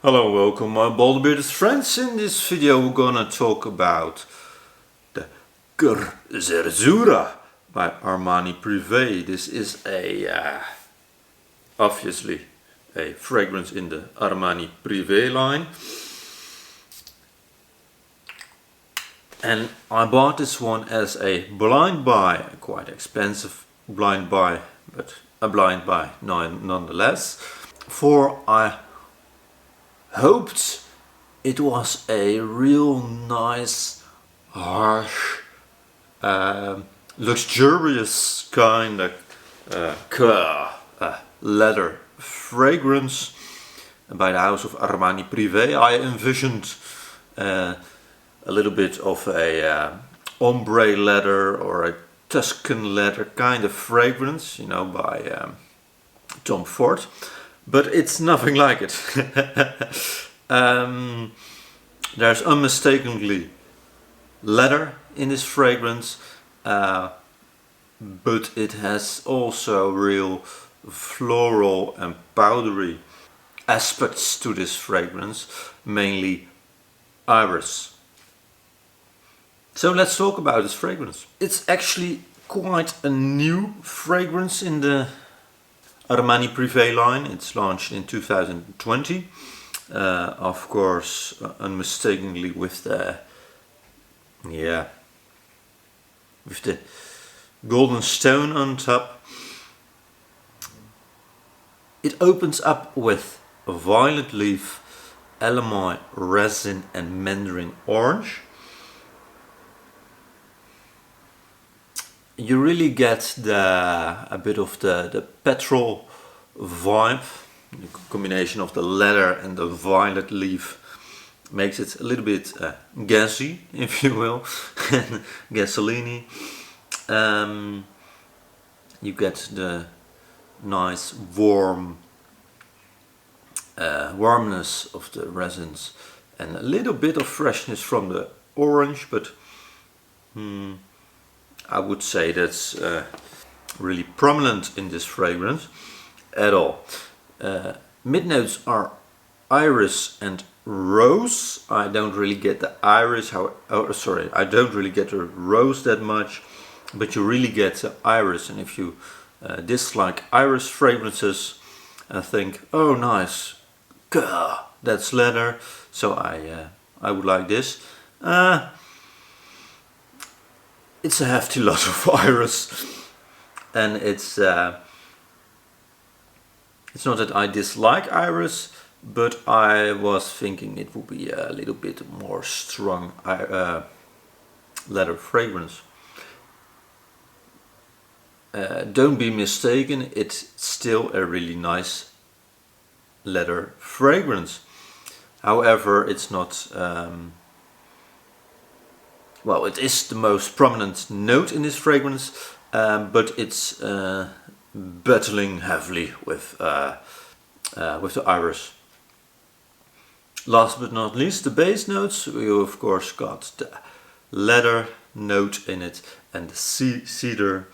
Hello, welcome my bold bearded friends. In this video we're gonna talk about the Cuir Zerzura by Armani Prive. This is obviously a fragrance in the Armani Prive line. And I bought this one as a blind buy, a quite expensive blind buy, but a blind buy nonetheless. For I hoped it was a real nice, harsh, luxurious kind of leather fragrance by the house of Armani Prive. I envisioned a little bit of a ombre leather or a Tuscan leather kind of fragrance, you know, by Tom Ford. But it's nothing like it. There's unmistakably leather in this fragrance, but it has also real floral and powdery aspects to this fragrance, mainly iris. So let's talk about this fragrance. It's actually quite a new fragrance in the Armani Prive line. It's launched in 2020, of course, unmistakably with the golden stone on top. It opens up with a violet leaf, Alumni resin and mandarin orange. You really get a bit of the petrol vibe. The combination of the leather and the violet leaf makes it a little bit gassy, if you will, and gasoline-y. You get the nice warmness of the resins and a little bit of freshness from the orange, but I would say that's really prominent in this fragrance at all. Mid notes are iris and rose. I don't really get the iris, I don't really get the rose that much, but you really get the iris. And if you dislike iris fragrances and think, oh nice, gah, that's leather, so I would like this. It's a hefty lot of iris, and it's not that I dislike iris, but I was thinking it would be a little bit more strong leather fragrance. Don't be mistaken, it's still a really nice leather fragrance. However, it's not well, it is the most prominent note in this fragrance, but it's battling heavily with the iris. Last but not least, the base notes. You of course got the leather note in it, and the cedar,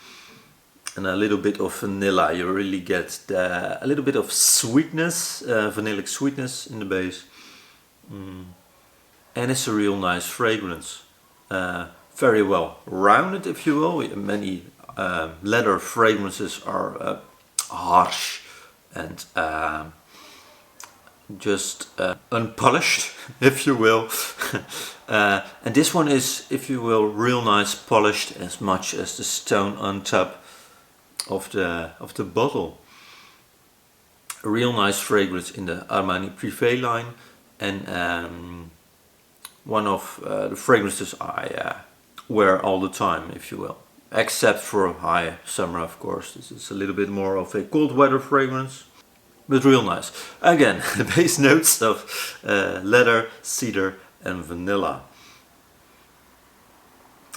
and a little bit of vanilla. You really get a little bit of sweetness, vanillic sweetness in the base, and it's a real nice fragrance. Very well rounded, if you will. Many leather fragrances are harsh and just unpolished, if you will. And this one is, if you will, real nice, polished, as much as the stone on top of the bottle. A real nice fragrance in the Armani Prive line, and one of the fragrances I wear all the time, if you will, except for high summer, of course. This is a little bit more of a cold weather fragrance, but real nice. Again, the base notes of leather, cedar and vanilla.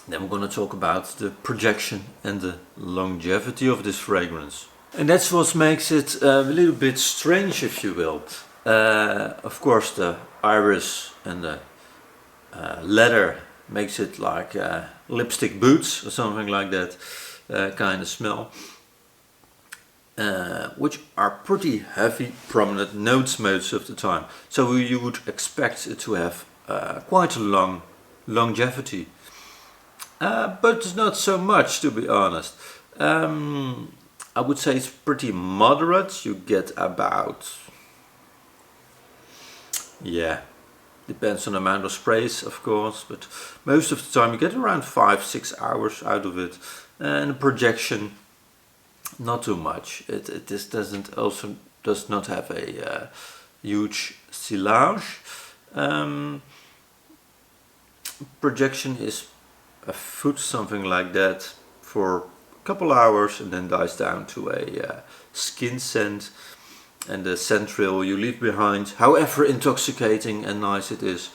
Then we're going to talk about the projection and the longevity of this fragrance. And that's what makes it a little bit strange, if you will. Of course, the iris and the leather makes it like lipstick boots or something like that kind of smell. which are pretty heavy, prominent notes most of the time. So you would expect it to have quite a long longevity. But not so much, to be honest. I would say it's pretty moderate. You get about, yeah, depends on the amount of sprays, of course, but most of the time you get around 5-6 hours out of it. And the projection, not too much. This does not have a huge silage. Projection is a foot, something like that, for a couple hours, and then dies down to a skin scent. And the scent trail you leave behind, however intoxicating and nice it is,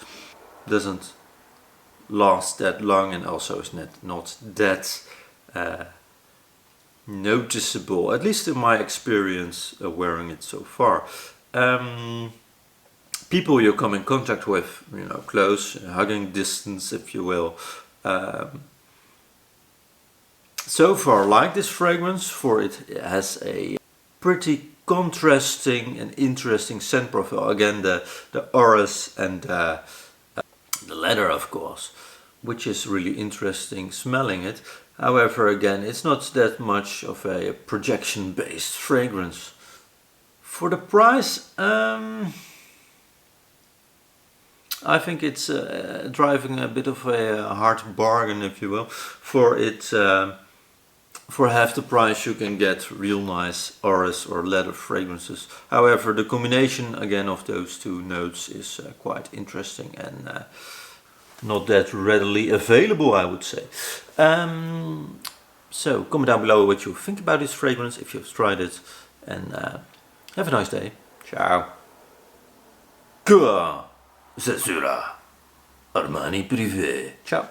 doesn't last that long, and also is not that noticeable, at least in my experience wearing it so far. People you come in contact with, close, hugging distance, if you will, so far like this fragrance, for it has a pretty contrasting and interesting scent profile. Again, the orris and the leather, of course, which is really interesting smelling it. However, again, it's not that much of a projection based fragrance. For the price, I think it's driving a bit of a hard bargain, if you will. For it, for half the price you can get real nice orris or leather fragrances. However, the combination again of those two notes is quite interesting and not that readily available, I would say. So comment down below what you think about this fragrance, if you've tried it, and have a nice day. Ciao. Cuir Zerzura, Armani Prive. Ciao.